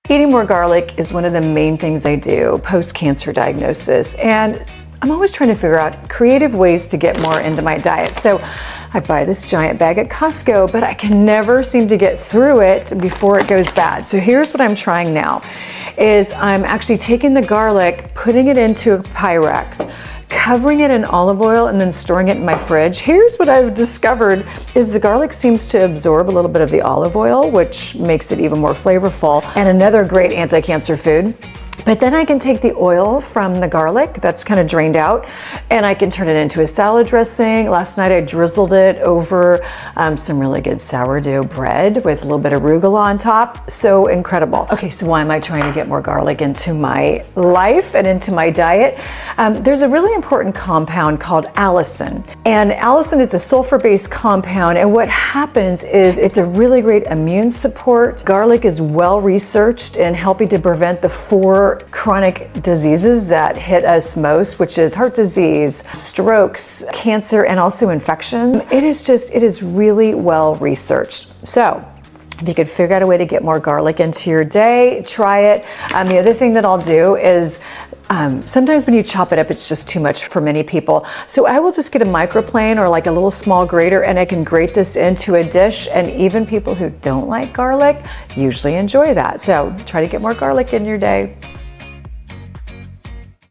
Eating more garlic is one of the main things I do post-cancer diagnosis, and I'm always trying to figure out creative ways to get more into my diet. So I buy this giant bag at Costco, but I can never seem to get through it before it goes bad. So here's what I'm trying now, is I'm actually taking the garlic, putting it into a Pyrex, covering it in olive oil, and then storing it in my fridge. Here's what I've discovered is the garlic seems to absorb a little bit of the olive oil, which makes it even more flavorful, and another great anti-cancer food. But then I can take the oil from the garlic that's kind of drained out, and I can turn it into a salad dressing. Last night I drizzled it over some really good sourdough bread with a little bit of arugula on top. So incredible. Okay, so why am I trying to get more garlic into my life and into my diet? There's a really important compound called allicin. And allicin is a sulfur-based compound, and what happens is it's a really great immune support. Garlic is well researched in helping to prevent the 4 chronic diseases that hit us most, which is heart disease, strokes, cancer, and also infections. It is really well researched. So if you could figure out a way to get more garlic into your day, try it. The other thing that I'll do is sometimes when you chop it up, it's just too much for many people. So I will just get a microplane or like a little small grater, and I can grate this into a dish. And even people who don't like garlic usually enjoy that. So try to get more garlic in your day.